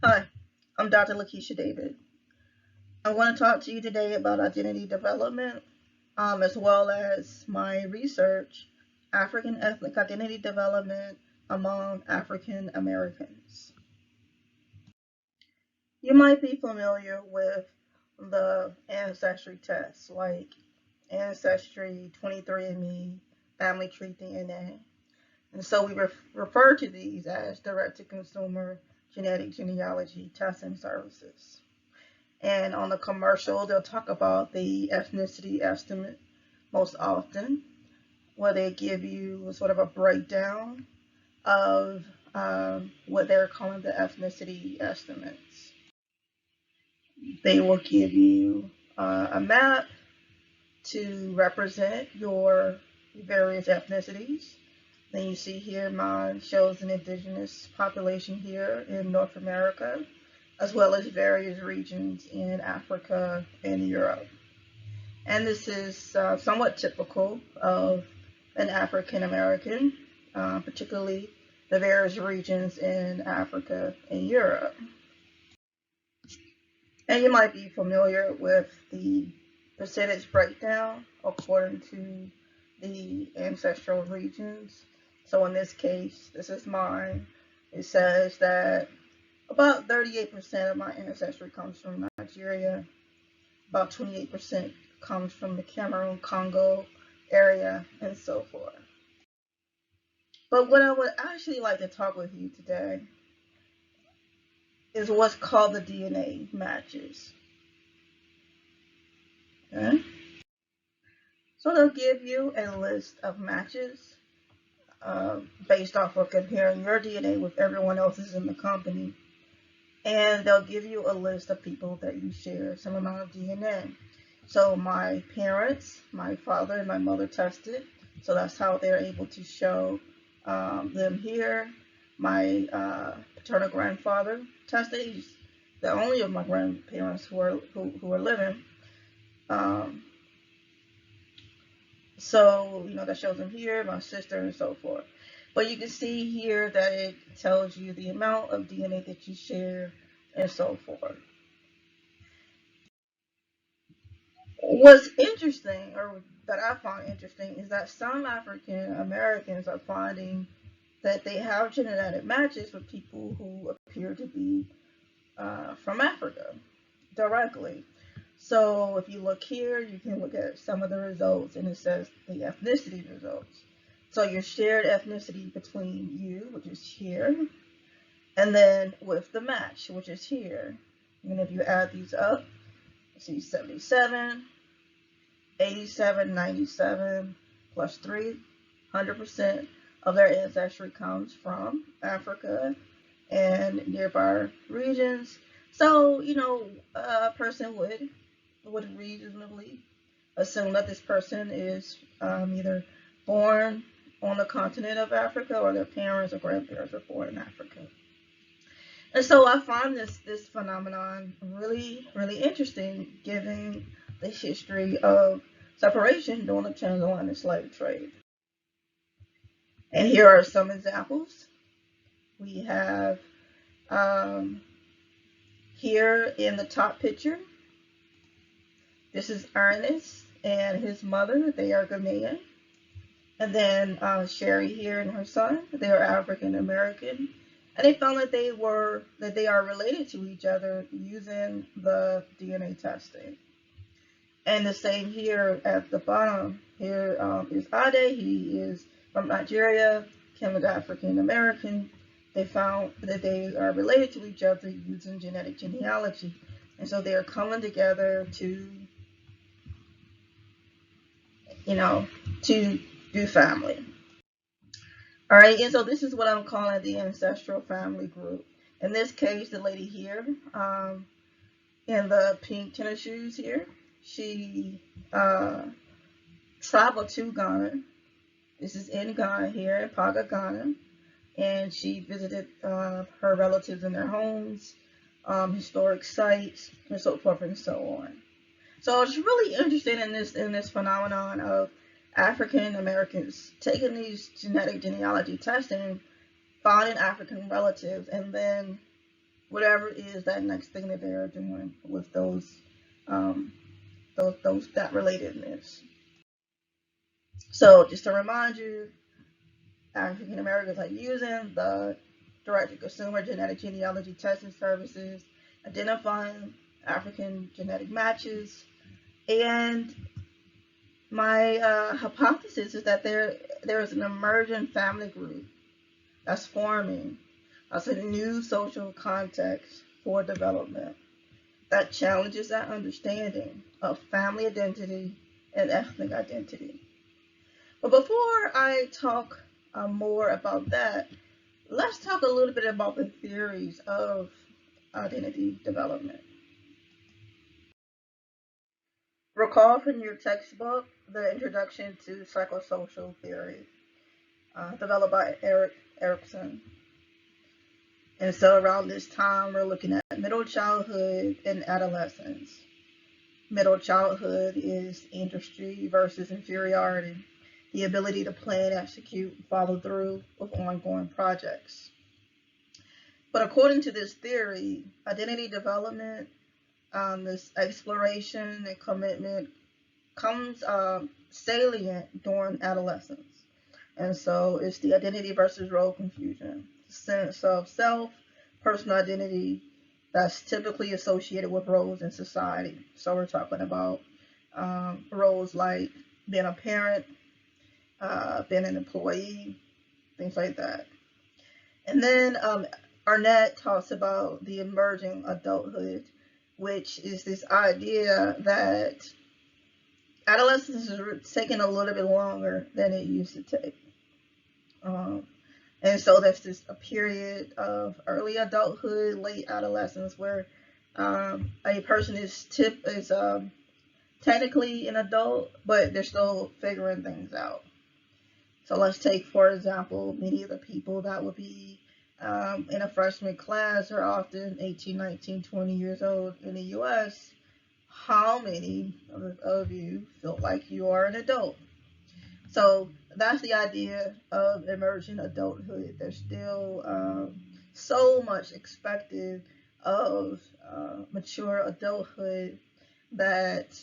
Hi, I'm Dr. LaKisha David. I want to talk to you today about identity development, as well as my research, African ethnic identity development among African Americans. You might be familiar with the ancestry tests like Ancestry, 23andMe, Family Tree DNA. And so we refer to these as direct to consumer genetic genealogy testing services. And on the commercial, they'll talk about the ethnicity estimate most often, where they give you sort of a breakdown of what they're calling the ethnicity estimates. They will give you a map to represent your various ethnicities. Then you see here mine shows an indigenous population here in North America, as well as various regions in Africa and Europe. And this is somewhat typical of an African American, particularly the various regions in Africa and Europe. And you might be familiar with the percentage breakdown according to the ancestral regions. So in this case, this is mine. It says that about 38% of my ancestry comes from Nigeria, about 28% comes from the Cameroon, Congo area, and so forth. But what I would actually like to talk with you today is what's called the DNA matches. Okay? So they'll give you a list of matches based off of comparing your DNA with everyone else's in the company. And they'll give you a list of people that you share some amount of DNA. So my parents, my father and my mother tested. So that's how they're able to show them here. My paternal grandfather tested. He's the only of my grandparents who are living. Um, so that shows them here, my sister, and so forth. But you can see here that it tells you the amount of DNA that you share and so forth. What's interesting, or that I find interesting, is that some African Americans are finding that they have genetic matches with people who appear to be from Africa directly. So if you look here, you can look at some of the results, and it says the ethnicity results. So your shared ethnicity between you, which is here, and then with the match, which is here. And if you add these up, you see 77, 87, 97, plus 3, 100% of their ancestry comes from Africa and nearby regions. So, a person would reasonably assume that this person is either born on the continent of Africa or their parents or grandparents were born in Africa. And so I find this phenomenon really, really interesting, given the history of separation during the transatlantic slave trade. And here are some examples. We have um, here in the top picture, this is Ernest and his mother. They are Ghanaian. And then Sherry here and her son, they are African American. And they found that they are related to each other using the DNA testing. And the same here at the bottom. Here is Ade. He is from Nigeria. Kim is African American. They found that they are related to each other using genetic genealogy. And so they are coming together to, to do family. All right, and so this is what I'm calling the ancestral family group. In this case, the lady here, in the pink tennis shoes here, she traveled to Ghana. This is in Ghana here, in Paga, Ghana, and she visited her relatives in their homes, historic sites, and so forth and so on. So I was really interested in this phenomenon of African Americans taking these genetic genealogy testing, finding African relatives, and then whatever is that next thing that they're doing with um, those that relatedness. So just to remind you, African Americans are using the direct-to-consumer genetic genealogy testing services, identifying African genetic matches, and my hypothesis is that there is an emergent family group that's forming as a new social context for development that challenges that understanding of family identity and ethnic identity. But before I talk more about that, let's talk a little bit about the theories of identity development. Recall from your textbook the introduction to psychosocial theory, developed by Erickson. And so around this time, we're looking at middle childhood and adolescence. Middle childhood is industry versus inferiority, the ability to plan, execute, follow through with ongoing projects. But according to this theory, identity development, this exploration and commitment comes salient during adolescence. And so it's the identity versus role confusion, sense of self, personal identity that's typically associated with roles in society. So we're talking about roles like being a parent, being an employee, things like that. And then Arnett talks about the emerging adulthood, which is this idea that adolescence is taking a little bit longer than it used to take. And so there's this a period of early adulthood, late adolescence, where a person is technically an adult, but they're still figuring things out. So let's take, for example, many of the people that would be in a freshman class are often 18, 19, 20 years old in the U.S. How many of you feel like you are an adult? So that's the idea of emerging adulthood. There's still so much expected of mature adulthood that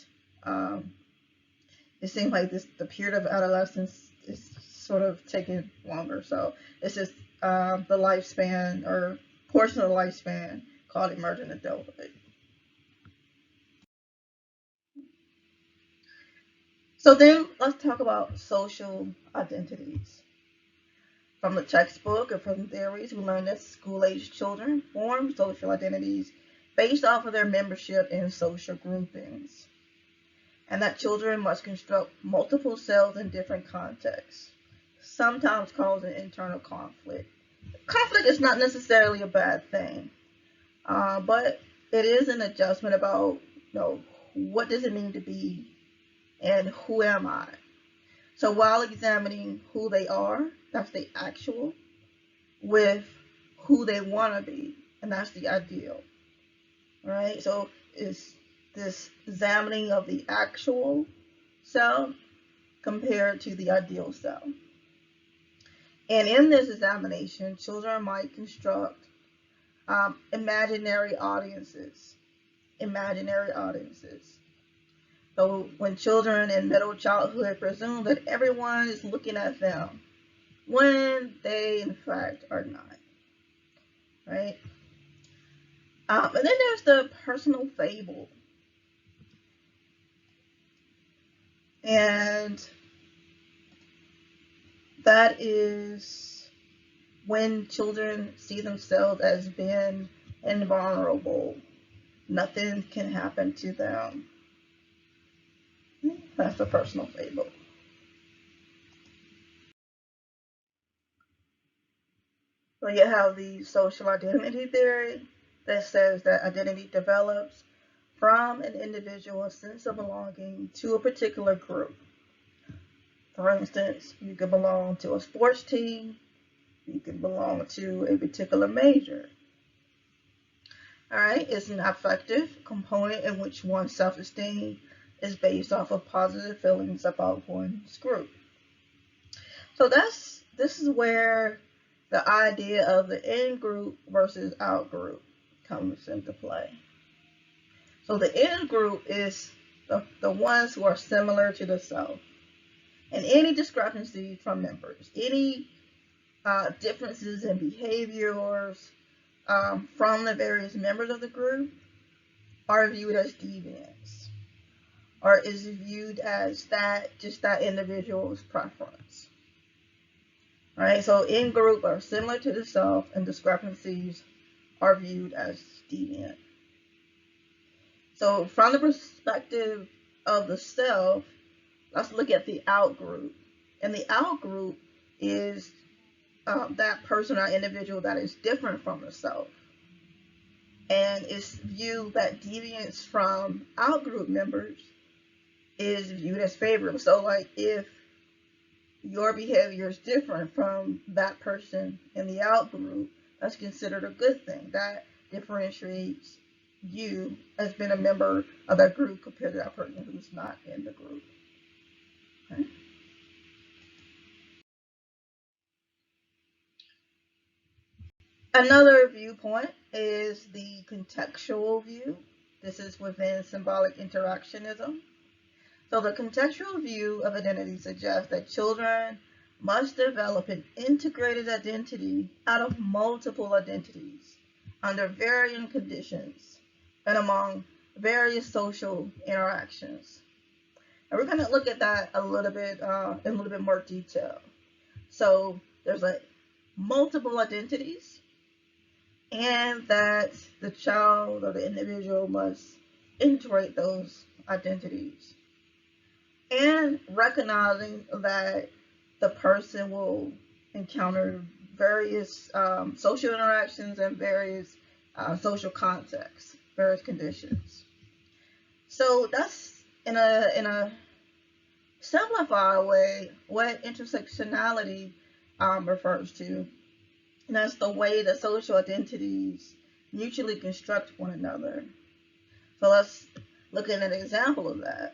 it seems like the period of adolescence is sort of taking longer. So it's just the lifespan or portion of the lifespan called emergent adulthood. So then let's talk about social identities. From the textbook and from theories, we learn that school-aged children form social identities based off of their membership in social groupings, and that children must construct multiple selves in different contexts, sometimes causing internal conflict. Conflict is not necessarily a bad thing, but it is an adjustment about, what does it mean to be and who am I? So while examining who they are, that's the actual, with who they want to be, and that's the ideal, right? So it's this examining of the actual self compared to the ideal self. And in this examination, children might construct imaginary audiences. Imaginary audiences. So when children in middle childhood presume that everyone is looking at them, when they in fact are not, right? And then there's the personal fable. And that is when children see themselves as being invulnerable. Nothing can happen to them. That's the personal fable. So you have the social identity theory that says that identity develops from an individual's sense of belonging to a particular group. For instance, you could belong to a sports team, you could belong to a particular major. All right, it's an affective component in which one's self-esteem is based off of positive feelings about one's group. So this is where the idea of the in group versus out group comes into play. So the in group is the ones who are similar to the self. And any discrepancies from members, any differences in behaviors from the various members of the group are viewed as deviance, or is viewed as that individual's preference. Right? So in group are similar to the self, and discrepancies are viewed as deviant. So from the perspective of the self, let's look at the out group. And the out group is that person or individual that is different from the self. And it's viewed that deviance from out group members is viewed as favorable. So like if your behavior is different from that person in the out group, that's considered a good thing. That differentiates you as being a member of that group compared to that person who's not in the group. Okay. Another viewpoint is the contextual view. This is within symbolic interactionism. So the contextual view of identity suggests that children must develop an integrated identity out of multiple identities under varying conditions and among various social interactions. And we're going to look at that a little bit in a little bit more detail. So there's like multiple identities, and that the child or the individual must integrate those identities, and recognizing that the person will encounter various social interactions and various social contexts, various conditions. So that's in a simplified way what intersectionality refers to. And that's the way that social identities mutually construct one another. So let's look at an example of that.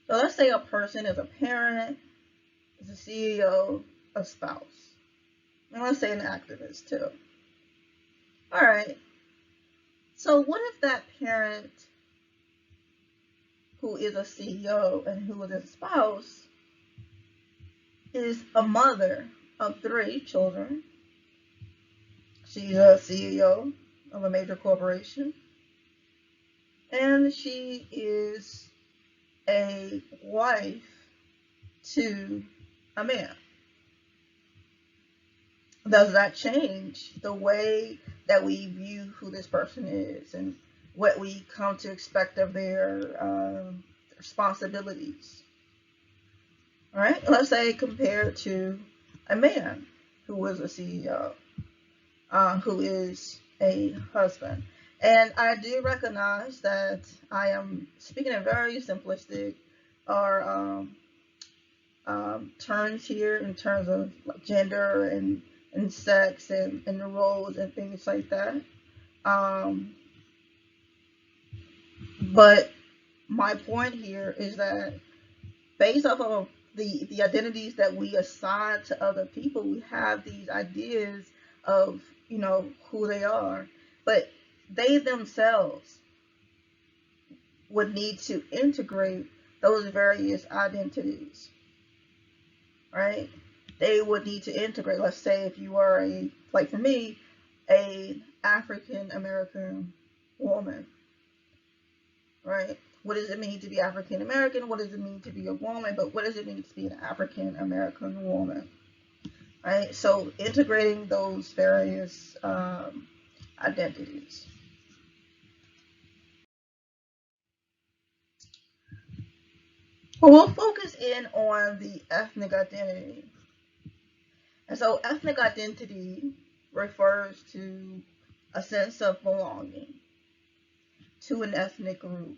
So let's say a person is a parent, is a CEO, a spouse. And let's say an activist too. All right. So what if that parent who is a CEO and who is a spouse is a mother of 3 children? She's a CEO of a major corporation, and she is a wife to a man. Does that change the way that we view who this person is and what we come to expect of their responsibilities? All right, let's say compared to a man who is a CEO, who is a husband. And I do recognize that I am speaking in very simplistic or terms here in terms of like gender and sex and the roles and things like that. But my point here is that based off of the identities that we assign to other people, we have these ideas of, who they are, but they themselves would need to integrate those various identities, right? They would need to integrate, let's say if you are like for me, a African American woman, right? What does it mean to be African American? What does it mean to be a woman? But what does it mean to be an African American woman? Right? So integrating those various identities. But we'll focus in on the ethnic identity. And so ethnic identity refers to a sense of belonging to an ethnic group.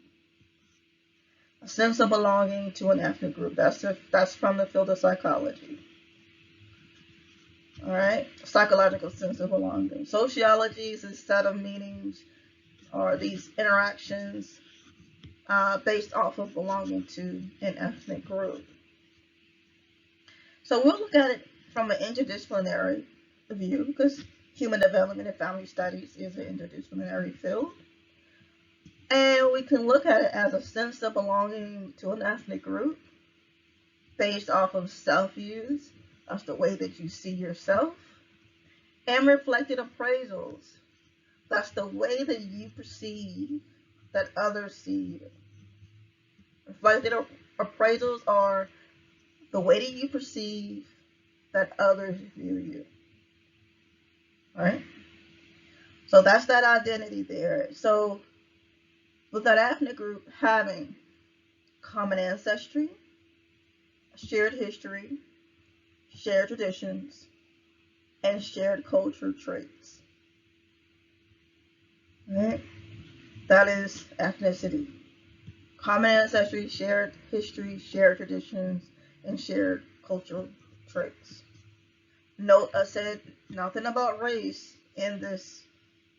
A sense of belonging to an ethnic group. That's from the field of psychology. All right, psychological sense of belonging. Sociology is a set of meanings or these interactions based off of belonging to an ethnic group. So we'll look at it from an interdisciplinary view because Human development and family studies is an interdisciplinary field. And we can look at it as a sense of belonging to an ethnic group based off of self-views. That's the way that you see yourself. And reflected appraisals. That's the way that you perceive that others see you. Reflected appraisals are the way that you perceive that others view you. Right? So that's that identity there. So with that ethnic group having common ancestry, shared history, shared traditions, and shared culture traits. Right? That is ethnicity. Common ancestry, shared history, shared traditions, and shared cultural traits. Note I said nothing about race in this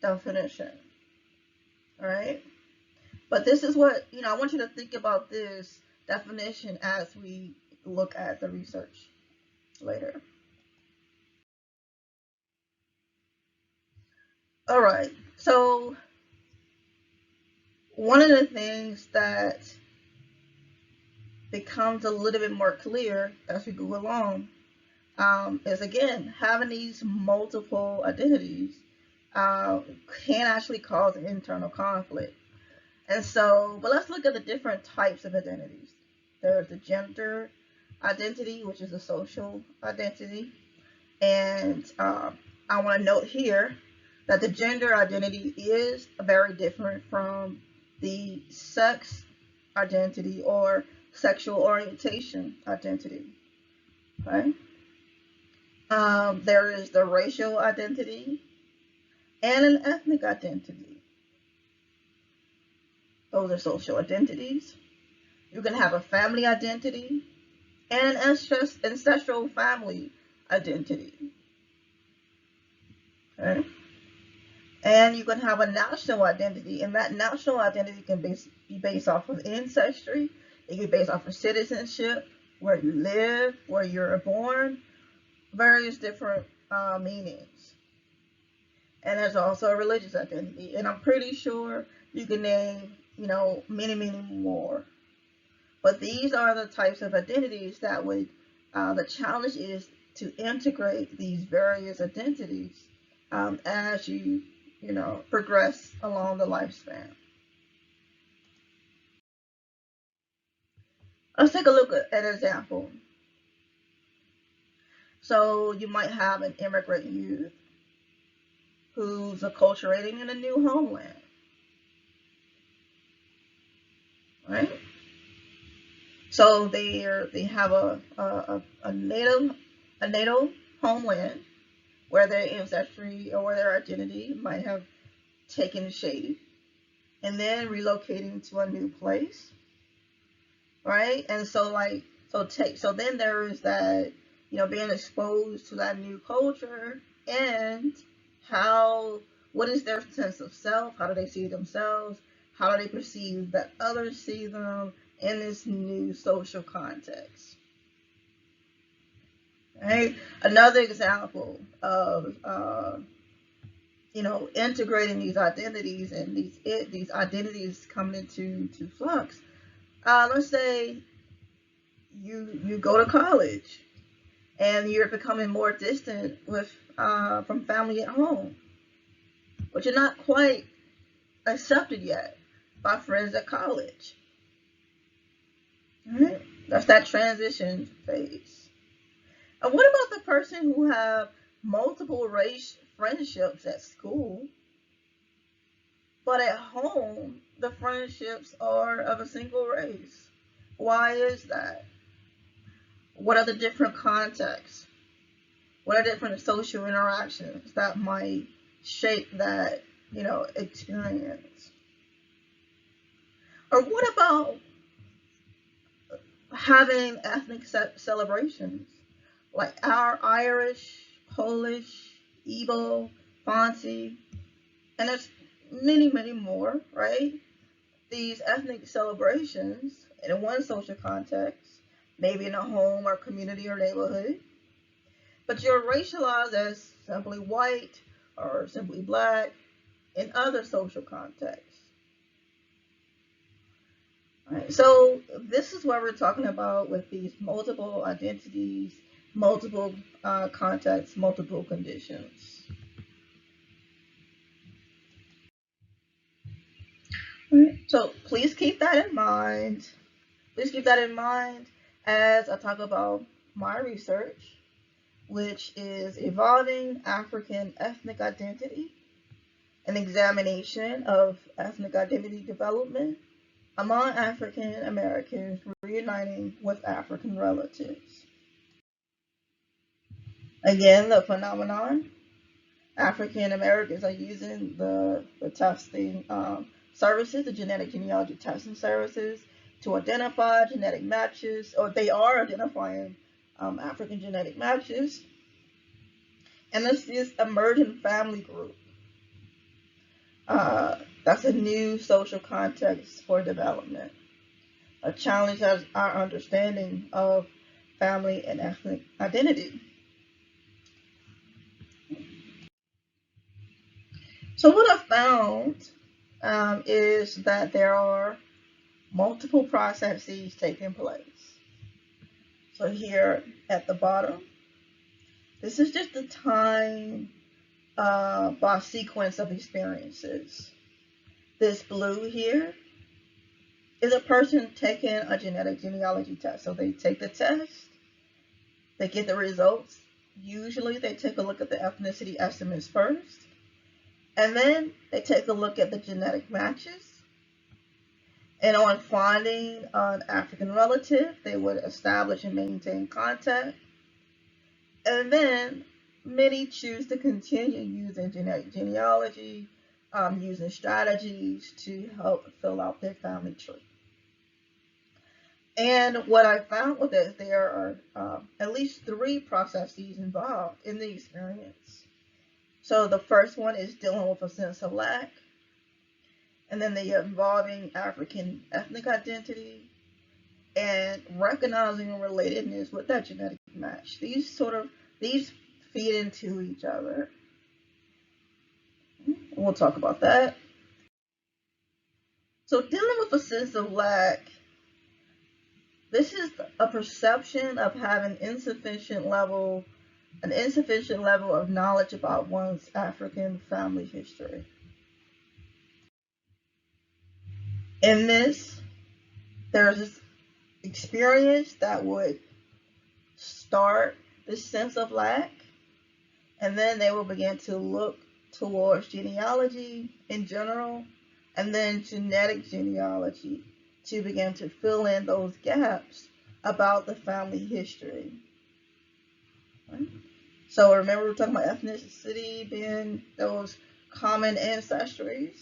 definition. Alright? But this is what, I want you to think about this definition as we look at the research later. Alright, so one of the things that becomes a little bit more clear as we go along is, again, having these multiple identities can actually cause an internal conflict. And so, but let's look at the different types of identities. There's the gender identity, which is a social identity. And I want to note here that the gender identity is very different from the sex identity or sexual orientation identity. Okay? There is the racial identity and an ethnic identity. Those are social identities. You can have a family identity and an ancestral family identity. Okay? And you can have a national identity, and that national identity can be based off of ancestry. It can be based off of citizenship, where you live, where you're born, various different meanings. And there's also a religious identity, and I'm pretty sure you can name, many, many more. But these are the types of identities that would, the challenge is to integrate these various identities as you, progress along the lifespan. Let's take a look at an example. So you might have an immigrant youth who's acculturating in a new homeland, right? So they have a native homeland where their ancestry or where their identity might have taken shape, and then relocating to a new place, right? And so so then there is that, being exposed to that new culture, and what is their sense of self? How do they see themselves? How do they perceive that others see them in this new social context? Right? Another example of integrating these identities and these identities coming into flux. Let's say you go to college and you're becoming more distant from family at home, but you're not quite accepted yet by friends at college. Right? That's that transition phase. And what about the person who have multiple race friendships at school, but at home the friendships are of a single race? Why is that? What are the different contexts? What are different social interactions that might shape that, experience? Or what about having ethnic celebrations like our Irish, Polish, Igbo, Fanti, and there's many, many more, right? These ethnic celebrations in one social context, maybe in a home or community or neighborhood, but you're racialized as simply white or simply black in other social contexts. Right. So this is what we're talking about with these multiple identities, multiple contexts, multiple conditions. Right. So please keep that in mind. Please keep that in mind as I talk about my research, which is Evolving African Ethnic Identity, an examination of ethnic identity development among African Americans reuniting with African relatives. Again, the phenomenon African Americans are using the testing services, the genetic genealogy testing services, to identify genetic matches, or they are identifying African genetic matches. And this emerging family group. That's a new social context for development. A challenge as our understanding of family and ethnic identity. So what I found is that there are multiple processes taking place. So here at the bottom, this is just the time by sequence of experiences. This blue here is a person taking a genetic genealogy test. So they take the test, they get the results. Usually they take a look at the ethnicity estimates first, and then they take a look at the genetic matches. And on finding an African relative, they would establish and maintain contact. And then many choose to continue using genetic genealogy, using strategies to help fill out their family tree. And what I found was that there are at least 3 processes involved in the experience. So the first one is dealing with a sense of lack, and then the involving African ethnic identity, and recognizing relatedness with that genetic match. These feed into each other. We'll talk about that. So dealing with a sense of lack, this is a perception of having an insufficient level of knowledge about one's African family history. In this, there's this experience that would start this sense of lack, and then they will begin to look towards genealogy in general, and then genetic genealogy to begin to fill in those gaps about the family history. Right? So remember, we're talking about ethnicity being those common ancestries.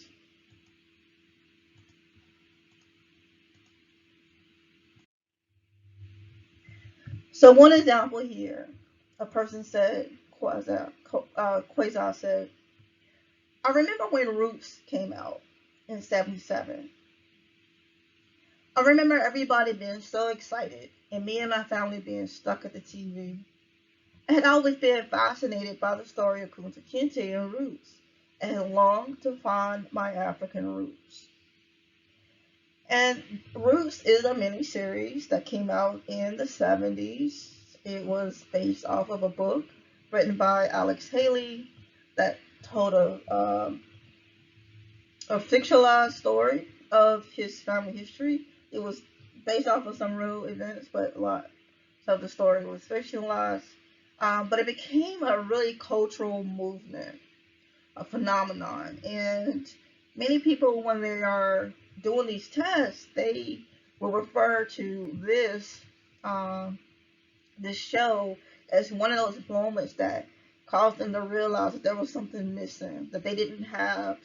So one example here, a person said, Quasar said, I remember when Roots came out in 77. I remember everybody being so excited and me and my family being stuck at the TV. I had always been fascinated by the story of Kunta Kinte and Roots and had longed to find my African roots. And Roots is a miniseries that came out in the 70s. It was based off of a book written by Alex Haley that told a fictionalized story of his family history. It was based off of some real events, but a lot of the story was fictionalized. But it became a really cultural movement, a phenomenon. And many people, when they are doing these tests, they will refer to this show as one of those moments that caused them to realize that there was something missing, that they didn't have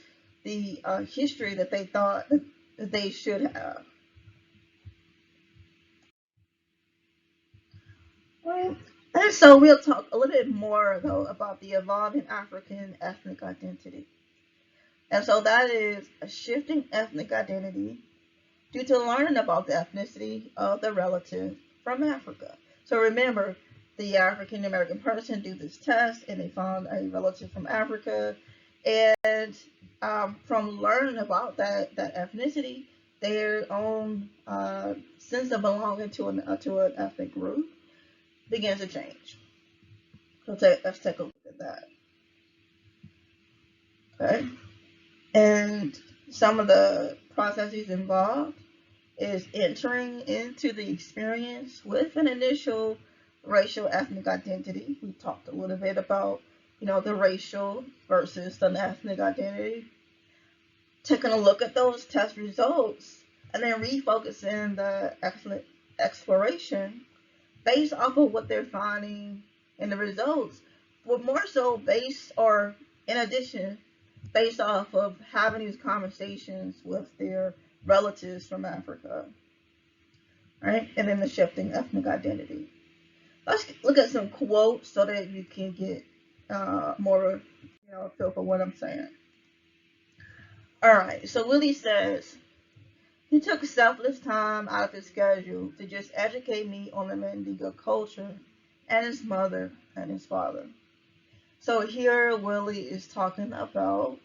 the history that they thought that they should have. Right. And so we'll talk a little bit more though about the evolving African ethnic identity. And so that is a shifting ethnic identity due to learning about the ethnicity of the relative from Africa. So remember, the African American person do this test, and they found a relative from Africa. And from learning about that ethnicity, their own sense of belonging to an ethnic group begins to change. So let's take a look at that. Okay, and some of the processes involved is entering into the experience with an initial racial ethnic identity. We talked a little bit about, the racial versus the ethnic identity. Taking a look at those test results and then refocusing the exploration based off of what they're finding in the results, but more so based or in addition based off of having these conversations with their relatives from Africa, right? And then the shifting ethnic identity. Let's look at some quotes so that you can get more, feel for what I'm saying. All right, so Willie says, he took selfless time out of his schedule to just educate me on the Mandingo culture and his mother and his father. So here Willie is talking about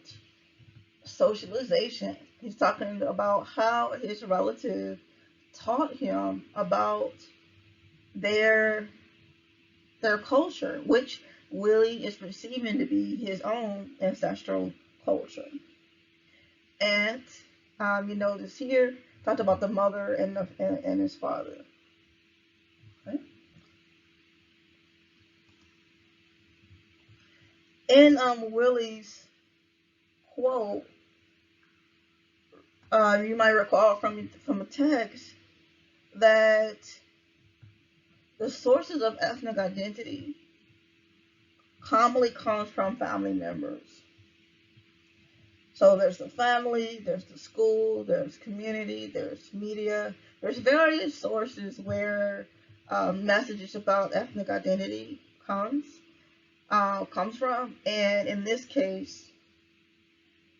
socialization. He's talking about how his relative taught him about their culture, which Willie is perceiving to be his own ancestral culture. And you notice here talked about the mother and his father. Okay. In Willie's quote, you might recall from a text that the sources of ethnic identity commonly comes from family members. So there's the family, there's the school, there's community, there's media, there's various sources where messages about ethnic identity comes from, and in this case,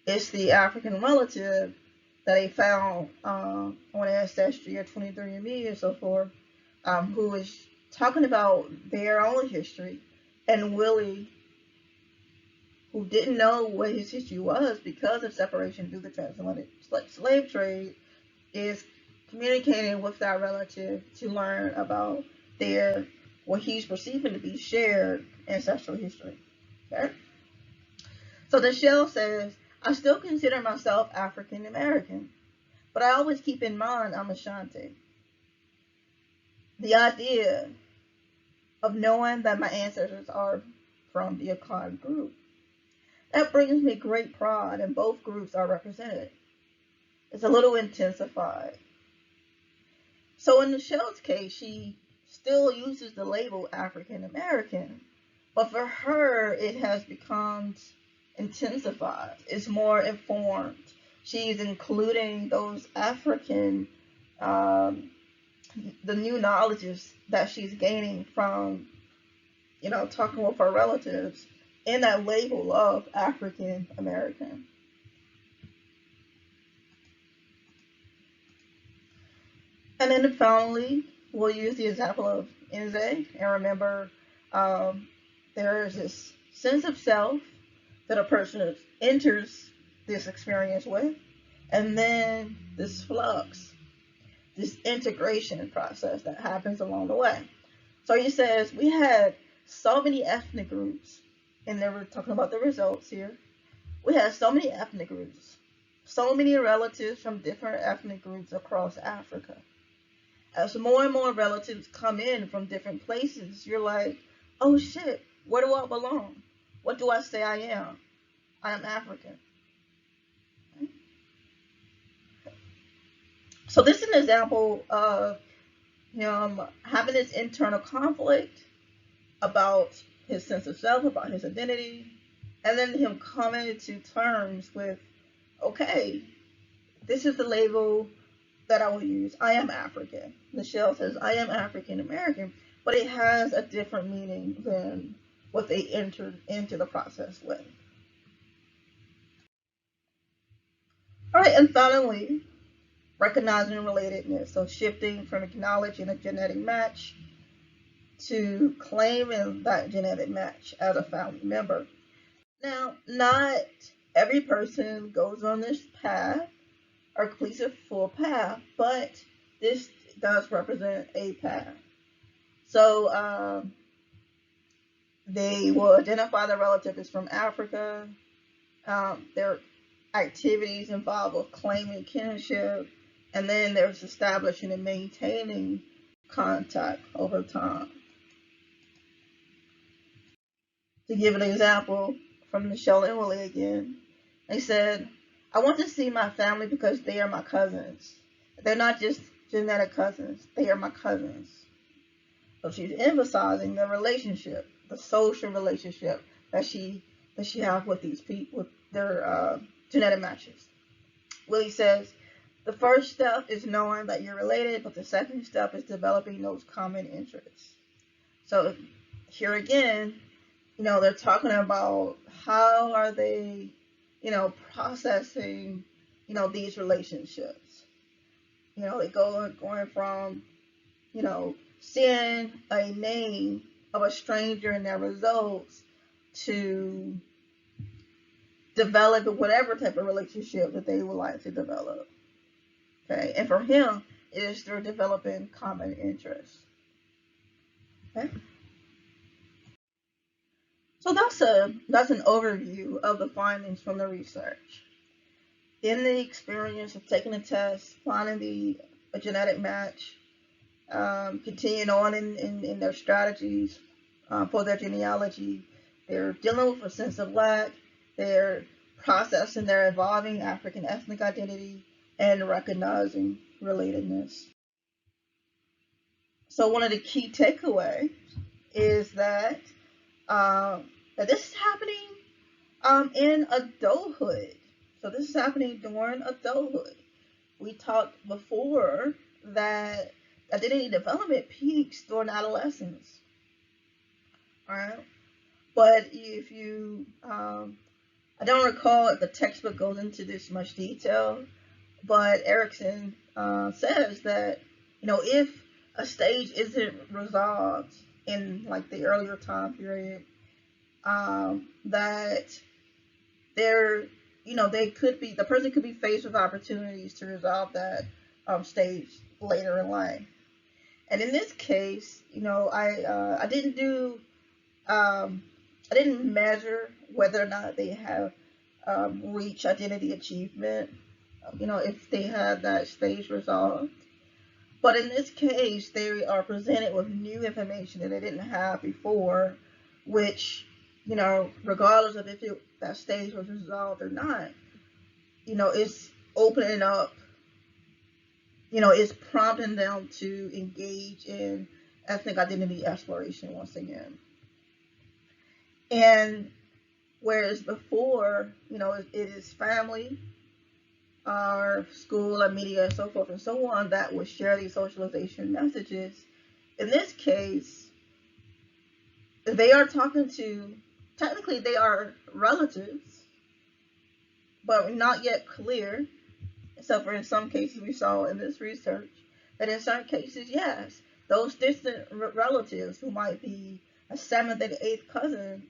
it's the African relative that they found on Ancestry or 23andMe and so forth, who is talking about their own history, and Willie, who didn't know what his history was because of separation through the transatlantic slave trade, is communicating with that relative to learn about what he's perceiving to be shared ancestral history. Okay? So the shell says, I still consider myself African American, but I always keep in mind I'm Ashanti. The idea of knowing that my ancestors are from the Akkad group, that brings me great pride, and both groups are represented. It's a little intensified. So in the shell's case, she still uses the label African American, but for her, it has become intensified. It's more informed. She's including those African, the new knowledges that she's gaining from, talking with her relatives in that label of African American. And then finally, we'll use the example of Nze, and remember, there is this sense of self that a person enters this experience with, and then this flux, this integration process that happens along the way. So he says, we had so many ethnic groups, and they were talking about the results here. We had so many ethnic groups, so many relatives from different ethnic groups across Africa. As more and more relatives come in from different places, you're like, oh shit, where do I belong? What do I say I am? I am African. So this is an example of him having this internal conflict about his sense of self, about his identity, and then him coming to terms with, okay, this is the label that I will use. I am African. Michelle says, I am African American, but it has a different meaning than what they entered into the process with. All right, and finally, recognizing relatedness. So shifting from acknowledging a genetic match to claiming that genetic match as a family member. Now, not every person goes on this path or completes a full path, but this does represent a path. So they will identify the relative as from Africa. Their activities involve with claiming kinship, and then there's establishing and maintaining contact over time. To give an example from Michelle and Willie again, they said, I want to see my family because they are my cousins. They're not just genetic cousins, they are my cousins. So she's emphasizing the relationship, the social relationship that she has with these people, with their genetic matches. Willie says, the first step is knowing that you're related, but the second step is developing those common interests. So here again, they're talking about how are they, processing, these relationships. They going from, seeing a name of a stranger in their results to develop whatever type of relationship that they would like to develop. Okay, and for him, it is through developing common interests. Okay. So that's an overview of the findings from the research. In the experience of taking a test, finding a genetic match, continuing on in their strategies for their genealogy, they're dealing with a sense of lack, they're processing their evolving African ethnic identity, and recognizing relatedness. So one of the key takeaways is that this is happening in adulthood. So this is happening during adulthood. We talked before that identity development peaks during adolescence. All right, but if you, I don't recall if the textbook goes into this much detail, but Erickson says that if a stage isn't resolved in like the earlier time period, that the person could be faced with opportunities to resolve that stage later in life. And in this case, I didn't measure whether or not they have reached identity achievement, if they had that stage resolved. But in this case, they are presented with new information that they didn't have before, which, regardless of if that stage was resolved or not, it's opening up, it's prompting them to engage in ethnic identity exploration once again. And whereas before, it is family, our school, our media, and so forth and so on that would share these socialization messages. In this case, they are talking to, technically they are relatives, but not yet clear, except for in some cases we saw in this research that in some cases, yes, those distant relatives who might be a 7th and 8th cousin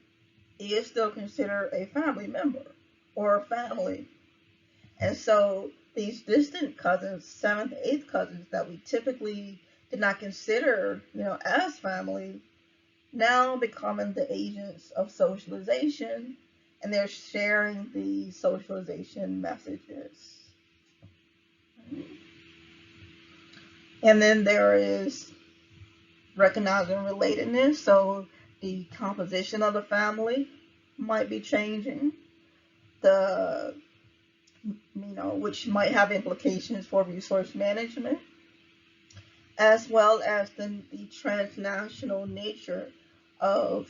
is still considered a family member or a family. And so these distant cousins, 7th, 8th cousins that we typically did not consider, as family, now becoming the agents of socialization, and they're sharing the socialization messages. And then there is recognizing relatedness, so the composition of the family might be changing, which might have implications for resource management, as well as the transnational nature of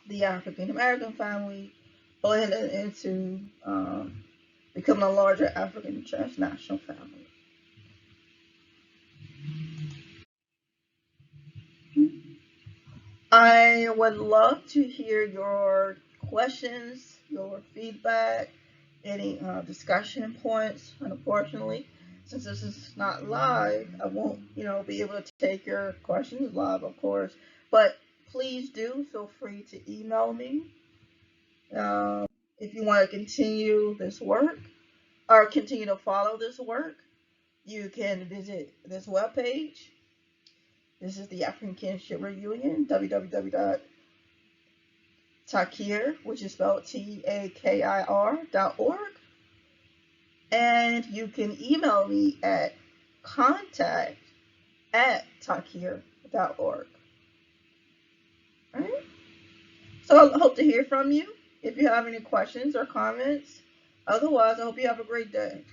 the African American family blending into becoming a larger African transnational family. I would love to hear your questions, your feedback, any discussion points, unfortunately. since this is not live, I won't, be able to take your questions live, of course. But please do feel free to email me if you want to continue this work or continue to follow this work. You can visit this webpage. This is the African Kinship Reunion, www.takir, which is spelled TAKIR.org. And you can email me at contact@takir.org. All right? So I hope to hear from you if you have any questions or comments. Otherwise, I hope you have a great day.